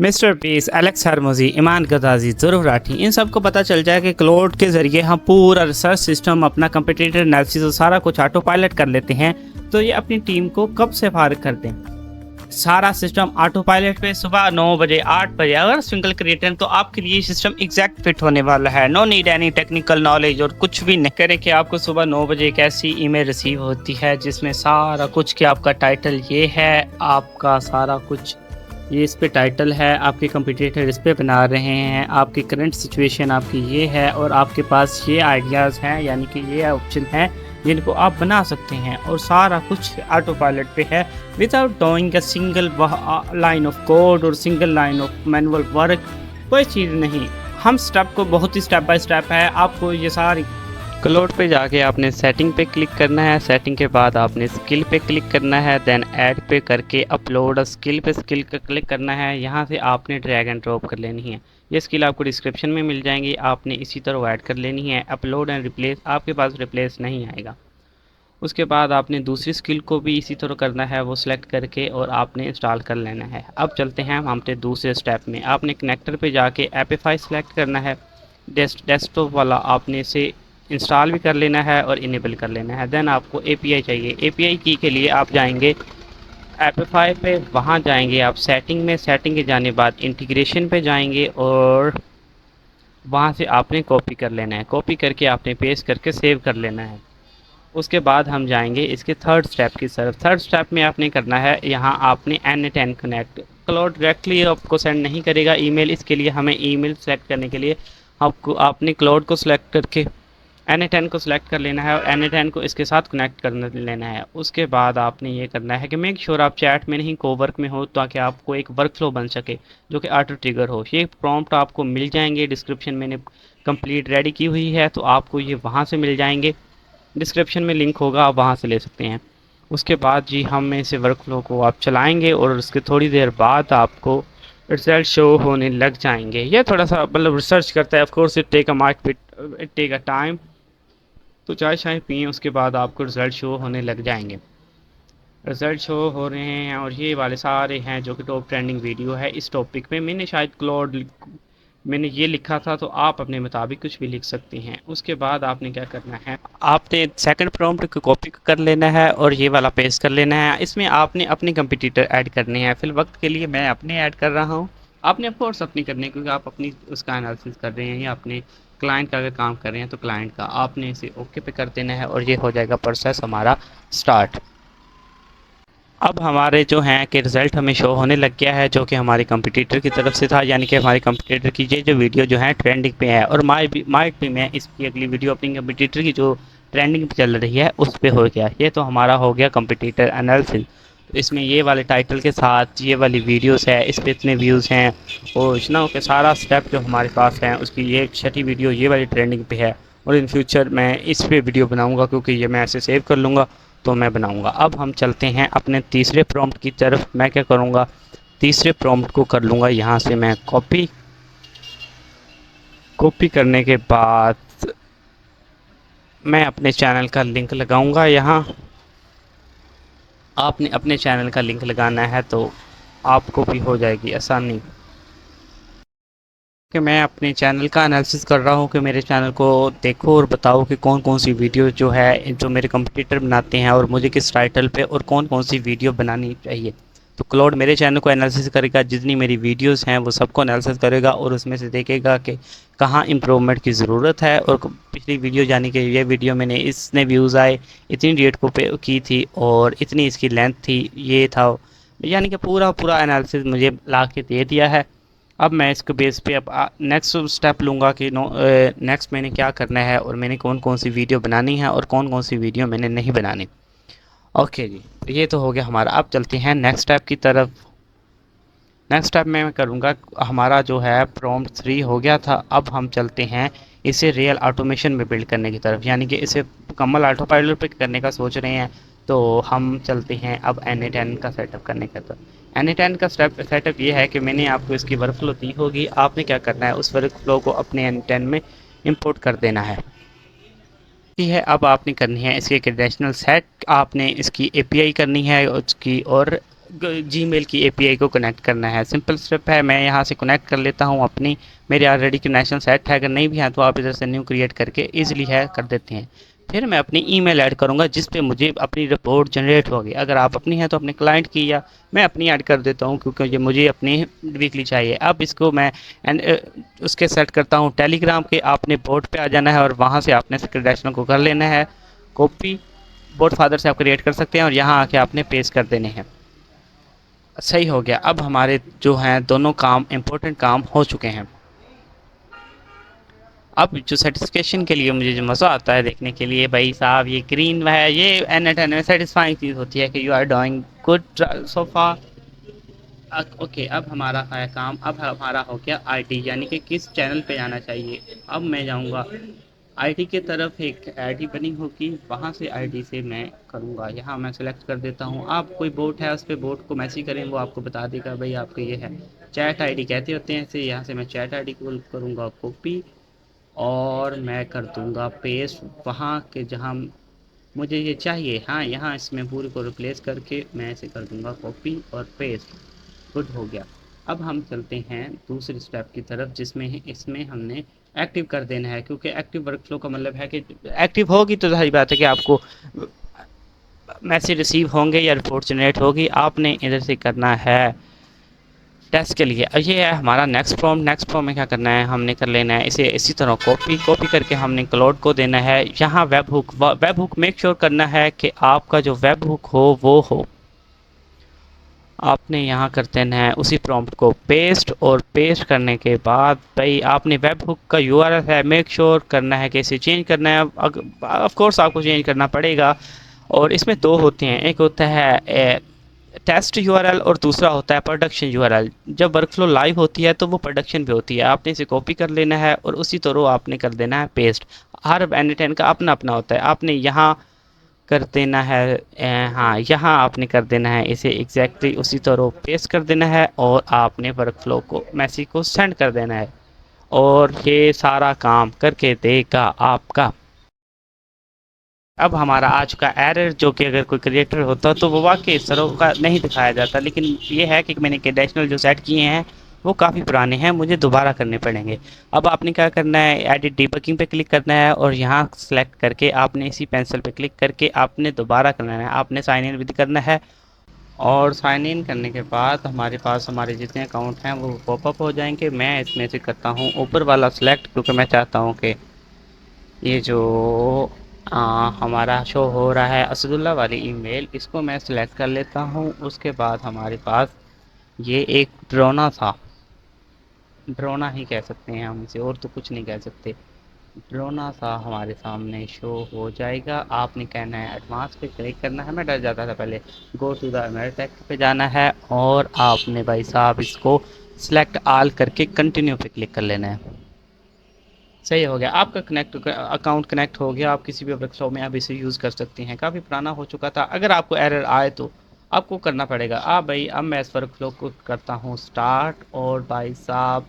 Mister piece, Alex हरमुजी, ईमान गदाजी, ज़रूर राठी, इन सबको पता चल जाए कि क्लाउड के ज़रिए हम पूरा रिसर्च सिस्टम, अपना कंपटीटर एनालिसिस और सारा कुछ ऑटो पायलट कर लेते हैं, तो ये अपनी टीम को कब से फारिग कर दें। सारा सिस्टम ऑटो पायलट पे सुबह 9 बजे 8 बजे अगर सिंगल क्रिएटर तो आपके लिए सिस्टम एग्जैक्ट फिट होने वाला है। No need any technical knowledge और कुछ भी नहीं करें कि आपको सुबह 9 बजे एक ऐसी ईमेल रिसीव होती है जिसमें सारा कुछ कि आपका टाइटल ये है, आपका सारा कुछ ये इस पे टाइटल है, आपके कंपटीटर इस पे बना रहे हैं, आपकी करंट सिचुएशन आपकी ये है और आपके पास ये आइडियाज़ हैं, यानी कि ये ऑप्शन हैं जिनको आप बना सकते हैं और सारा कुछ ऑटो पायलट पे है without doing a single line of code और single line of manual work. कोई चीज़ नहीं, हम स्टेप को बहुत ही स्टेप बाय स्टेप है। आपको ये सारी क्लाउड पे जाके आपने सेटिंग पे क्लिक करना है, सेटिंग के बाद आपने स्किल पे क्लिक करना है, देन ऐड पे करके अपलोड स्किल पे स्किल का क्लिक करना है। यहाँ से आपने ड्रैग एंड ड्रॉप कर लेनी है, ये स्किल आपको डिस्क्रिप्शन में मिल जाएंगी, आपने इसी तरह ऐड कर लेनी है। अपलोड एंड रिप्लेस, आपके पास रिप्लेस नहीं आएगा। उसके बाद आपने दूसरी स्किल को भी इसी तरह करना है, वो सिलेक्ट करके और आपने इंस्टॉल कर लेना है। अब चलते हैं हम अपने दूसरे स्टेप में। आपने कनेक्टर पे जाके एपीफाई सेलेक्ट करना है, डेस्कटॉप वाला आपने इसे इंस्टॉल भी कर लेना है और इनेबल कर लेना है। देन आपको एपीआई चाहिए, एपीआई की के लिए आप जाएंगे एपीफाई पे, वहाँ जाएंगे आप सेटिंग में, सेटिंग के जाने बाद इंटीग्रेशन पे जाएंगे और वहाँ से आपने कॉपी कर लेना है, कॉपी करके आपने पेस्ट करके सेव कर लेना है। उसके बाद हम जाएंगे इसके थर्ड स्टेप की तरफ। थर्ड स्टेप में आपने करना है, यहाँ आपने N10 कनेक्ट, क्लाउड डायरेक्टली आपको सेंड नहीं करेगा ईमेल, इसके लिए हमें ईमेल सेलेक्ट करने के लिए आपको आपने क्लाउड को सिलेक्ट करके N10 को सिलेक्ट कर लेना है और N10 को इसके साथ कनेक्ट कर लेना है। उसके बाद आपने ये करना है कि मेक श्योर आप चैट में नहीं कोवर्क में हो, ताकि आपको एक वर्क फ्लो बन सके जो कि ऑटो ट्रिगर हो। ये प्रॉम्प्ट आपको मिल जाएंगे डिस्क्रिप्शन मैंने कंप्लीट रेडी की हुई है, तो आपको ये वहाँ से मिल जाएंगे, डिस्क्रिप्शन में लिंक होगा, आप वहाँ से ले सकते हैं। उसके बाद जी हम इसे वर्क फ्लो को आप चलाएँगे और उसके थोड़ी देर बाद आपको रिजल्ट शो होने लग जाएंगे। ये थोड़ा सा मतलब रिसर्च करता है, of course it take a time. तो चाय शाय पिए, उसके बाद आपको रिजल्ट शो होने लग जाएंगे। रिजल्ट शो हो रहे हैं और ये वाले सारे हैं जो कि टॉप ट्रेंडिंग वीडियो है इस टॉपिक पे। मैंने शायद क्लाउड मैंने ये लिखा था, तो आप अपने मुताबिक कुछ भी लिख सकते हैं। उसके बाद आपने क्या करना है, आपने सेकंड प्रॉम्प्ट को कॉपी कर लेना है और ये वाला पेस्ट कर लेना है। इसमें आपने अपने कंपटीटर ऐड करने हैं, फिर वक्त के लिए मैं अपने ऐड कर रहा हूँ, आपने ऑफ कोर्स अपनी करनी है क्योंकि आप अपनी उसका एनालिसिस कर रहे हैं या अपने क्लाइंट का अगर काम कर रहे हैं तो क्लाइंट का आपने इसे ओके पे कर देना है और ये हो जाएगा प्रोसेस हमारा स्टार्ट। अब हमारे जो हैं कि रिज़ल्ट हमें शो होने लग गया है जो कि हमारे कंपटीटर की तरफ से था, यानी कि हमारे कंपटीटर की ये जो वीडियो जो है ट्रेंडिंग पे है और माइट भी मैं इसकी अगली वीडियो अपनी कंपटीटर की जो ट्रेंडिंग पे चल रही है उस पे हो गया। ये तो हमारा हो गया कंपटीटर एनालिसिस। तो इसमें ये वाले टाइटल के साथ ये वाली वीडियोस है, इस पे इतने व्यूज़ हैं और इतना के सारा स्टेप जो हमारे पास हैं उसकी ये छठी वीडियो ये वाली ट्रेंडिंग पे है और इन फ्यूचर मैं इस पे वीडियो बनाऊँगा क्योंकि ये मैं ऐसे सेव कर लूँगा तो मैं बनाऊंगा। अब हम चलते हैं अपने तीसरे प्रॉम्प्ट की तरफ। मैं क्या करूंगा, तीसरे प्रॉम्प्ट को कर लूँगा यहाँ से मैं कॉपी, कॉपी करने के बाद मैं अपने चैनल का लिंक लगाऊंगा। यहाँ आपने अपने चैनल का लिंक लगाना है तो आपको भी हो जाएगी आसानी कि मैं अपने चैनल का एनालिसिस कर रहा हूँ कि मेरे चैनल को देखो और बताओ कि कौन कौन सी वीडियो जो है जो मेरे कंपटीटर बनाते हैं और मुझे किस टाइटल पे और कौन कौन सी वीडियो बनानी चाहिए। तो क्लाउड मेरे चैनल को एनालिसिस करेगा, जितनी मेरी वीडियोस हैं वो सबको एनालिसिस करेगा और उसमें से देखेगा कि कहाँ इम्प्रूवमेंट की ज़रूरत है। और पिछली वीडियो यानी कि ये वीडियो मैंने इतने व्यूज़ आए, इतनी डेट को पे की थी और इतनी इसकी लेंथ थी, ये था, यानी कि पूरा पूरा एनालिसिस मुझे ला के दे दिया है। अब मैं इसके बेस पे अब नेक्स्ट स्टेप लूँगा कि नेक्स्ट मैंने क्या करना है और मैंने कौन कौन सी वीडियो बनानी है और कौन कौन सी वीडियो मैंने नहीं बनानी। ओके जी, ये तो हो गया हमारा। अब चलते हैं नेक्स्ट स्टेप की तरफ। नेक्स्ट स्टेप मैं करूँगा, हमारा जो है प्रॉम्प्ट 3 हो गया था, अब हम चलते हैं इसे रियल ऑटोमेशन में बिल्ड करने की तरफ, यानी कि इसे मुकम्मल ऑटो पायलट पे करने का सोच रहे हैं। तो हम चलते हैं अब N10 का सेटअप करने का। तो N10 का सेटअप ये है कि मैंने आपको इसकी वर्कफ्लो दी होगी, आपने क्या करना है उस वर्कफ्लो को अपने N10 में इंपोर्ट कर देना है। है अब आपने करनी है इसके क्रेडेंशियल सेट, आपने इसकी एपीआई करनी है उसकी और जीमेल की एपीआई को कनेक्ट करना है। सिंपल स्टेप है, मैं यहाँ से कनेक्ट कर लेता हूँ अपनी, मेरे ऑलरेडी कनेक्शन सेट है, अगर नहीं भी है तो आप इधर से न्यू क्रिएट करके इजीली है कर देते हैं। फिर मैं अपनी ईमेल ऐड करूँगा जिस पे मुझे अपनी रिपोर्ट जनरेट होगी। अगर आप अपनी है तो अपने क्लाइंट की, या मैं अपनी ऐड कर देता हूँ क्योंकि ये मुझे अपनी वीकली चाहिए। अब इसको मैं उसके सेट करता हूँ टेलीग्राम के। आपने बोर्ड पे आ जाना है और वहाँ से आपने क्रेडेंशियल को कर लेना है कॉपी, बोर्ड फादर से आप क्रिएट कर सकते हैं और यहाँ आके आपने पेस्ट कर देने हैं। सही हो गया। अब हमारे जो हैं दोनों काम इम्पोर्टेंट काम हो चुके हैं। अब जो सेटिस्फेक्शन के लिए मुझे जो मज़ा आता है देखने के लिए, भाई साहब ये ग्रीन है, ये एन एट एन में सेटिस्फाइंग चीज़ होती है कि you are doing good so far. Okay, अब हमारा है काम, अब हमारा हो गया आईटी, यानी कि किस चैनल पे जाना चाहिए। अब मैं जाऊंगा आईटी के तरफ, एक आईडी बनी होगी, वहाँ से आईडी से मैं करूँगा। यहाँ मैं सेलेक्ट कर देता हूँ। आप कोई बोट है उस पर बोट को मैसेज करें, वो आपको बता देगा भाई आपका ये है। चैट आईडी कहते होते हैं इसे। यहाँ से मैं चैट आईडी को करूँगा कॉपी और मैं कर दूँगा पेस्ट वहाँ के जहाँ मुझे ये चाहिए। हाँ, यहाँ इसमें पूरी को रिप्लेस करके मैं इसे कर दूँगा कॉपी और पेस्ट। गुड हो गया। अब हम चलते हैं दूसरे स्टेप की तरफ, जिसमें इसमें हमने एक्टिव कर देना है, क्योंकि एक्टिव वर्कफ्लो का मतलब है कि एक्टिव होगी तो सारी बात है कि आपको मैसेज रिसीव होंगे या रिपोर्ट जनरेट होगी। आपने इधर से करना है टेस्ट के लिए। ये है हमारा नेक्स्ट फॉर्म। नेक्स्ट फॉर्म में क्या करना है, हमने कर लेना है इसे इसी तरह कॉपी करके हमने क्लाउड को देना है। यहाँ वेब हुक मेक श्योर करना है कि आपका जो वेब हुक हो वो हो। आपने यहाँ कर देना है उसी प्रॉम्प्ट को पेस्ट, और पेस्ट करने के बाद भाई आपने वेब हुक का यूआरएल है मेक श्योर करना है कि इसे चेंज करना है। ऑफ कोर्स आपको चेंज करना पड़ेगा। और इसमें दो होते हैं, एक होता है टेस्ट यूआरएल और दूसरा होता है प्रोडक्शन यूआरएल। जब वर्कफ्लो लाइव होती है तो वो प्रोडक्शन पे होती है। आपने इसे कॉपी कर लेना है और उसी तरह आपने कर देना है पेस्ट। हर एन10 का अपना अपना होता है। आपने यहाँ कर देना है हाँ, यहाँ आपने कर देना है इसे एग्जैक्टली उसी तरह पेस्ट कर देना है और आपने वर्कफ्लो को मैसेज को सेंड कर देना है और ये सारा काम करके देगा आपका। अब हमारा आज का एरर, जो कि अगर कोई क्रिएटर होता तो वो वाकई इस तरह का नहीं दिखाया जाता, लेकिन ये है कि मैंने कंडीशनल जो सेट किए हैं वो काफ़ी पुराने हैं, मुझे दोबारा करने पड़ेंगे। अब आपने क्या करना है, एडिट डिबगिंग पे क्लिक करना है और यहाँ सेलेक्ट करके आपने इसी पेंसिल पे क्लिक करके आपने दोबारा करना है। आपने साइन इन विद करना है और साइन इन करने के बाद हमारे पास हमारे जितने अकाउंट हैं वो पॉपअप हो जाएंगे। मैं इसमें से करता हूँ ऊपर वाला सेलेक्ट, क्योंकि मैं चाहता हूँ कि ये जो हमारा शो हो रहा है असदुल्ला वाली ईमेल, इसको मैं सिलेक्ट कर लेता हूँ। उसके बाद हमारे पास ये एक ड्रोना ही कह सकते हैं हम इसे, और तो कुछ नहीं कह सकते। ड्रोना सा हमारे सामने शो हो जाएगा। आपने कहना है एडवांस पे क्लिक करना है, मैं डर जाता था पहले। गो टू द मेरटेक पे जाना है और आपने भाई साहब इसको सिलेक्ट आल करके कंटिन्यू पे क्लिक कर लेना है। सही हो गया, आपका अकाउंट कनेक्ट हो गया। आप किसी भी वर्कफ्लो में अब इसे यूज़ कर सकते हैं। काफ़ी पुराना हो चुका था। अगर आपको एरर आए तो आपको करना पड़ेगा। भाई अब मैं इस वर्कफ्लो को करता हूँ स्टार्ट, और भाई साहब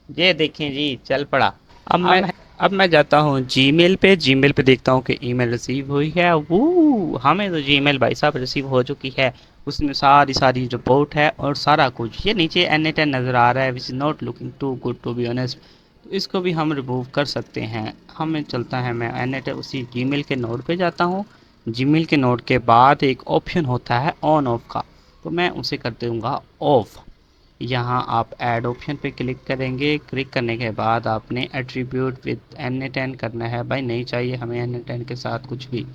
ये देखें जी चल पड़ा। अब मैं जाता हूँ जीमेल पे देखता हूँ कि ईमेल रिसीव हुई है। वो हमें तो जीमेल भाई साहब रिसीव हो चुकी है। उसमें सारी रिपोर्ट है और सारा कुछ। ये नीचे N10 नज़र आ रहा है, which is not looking too good to be honest. तो इसको भी हम रिमूव कर सकते हैं। हमें चलता है, मैं N10 उसी जीमेल के नोड पे जाता हूँ। जीमेल के नोड के बाद एक ऑप्शन होता है ऑन ऑफ का, तो मैं उसे कर दूँगा ऑफ। यहाँ आप ऐड ऑप्शन पे क्लिक करेंगे। क्लिक करने के बाद आपने एट्रीब्यूट विद N10 करना है। भाई नहीं चाहिए हमें N10 के साथ कुछ भी।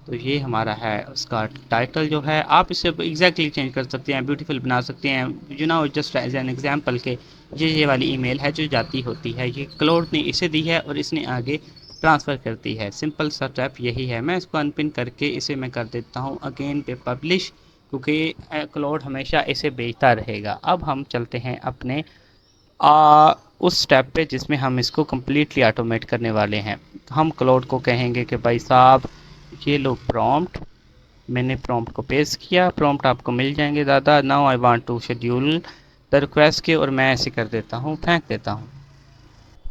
तो ये हमारा है, उसका टाइटल जो है आप इसे एग्जैक्टली चेंज कर सकते हैं, ब्यूटीफुल बना सकते हैं। जस्ट एज एन एग्जांपल के ये वाली ईमेल है जो जाती होती है, ये क्लाउड ने इसे दी है और इसने आगे ट्रांसफ़र करती है। सिंपल सा स्टेप यही है। मैं इसको अनपिन करके इसे मैं कर देता हूँ अगेन पे पब्लिश, क्योंकि क्लाउड हमेशा इसे भेजता रहेगा। अब हम चलते हैं अपने उस स्टेप पे जिसमें हम इसको कम्प्लीटली ऑटोमेट करने वाले हैं। हम क्लाउड को कहेंगे कि भाई साहब ये लो प्रॉम्प्ट। मैंने प्रॉम्प्ट को पेस्ट किया, प्रॉम्प्ट आपको मिल जाएंगे दादा। Now I want to schedule the request के, और मैं ऐसे कर देता हूँ, फेंक देता हूँ।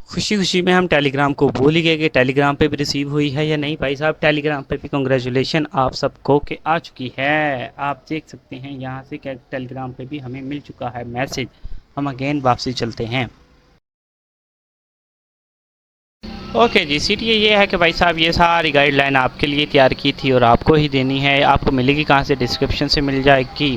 खुशी खुशी में हम टेलीग्राम को भूल ही गए कि टेलीग्राम पे भी रिसीव हुई है या नहीं। भाई साहब टेलीग्राम पे भी कंग्रेचुलेशन आप सबको के आ चुकी है। आप देख सकते हैं यहाँ से क्या टेलीग्राम पे भी हमें मिल चुका है मैसेज। हम अगेन वापसी चलते हैं। ओके जी, सीटीए ये है कि भाई साहब ये सारी गाइडलाइन आपके लिए तैयार की थी और आपको ही देनी है। आपको मिलेगी कहाँ से? डिस्क्रिप्शन से मिल जाएगी।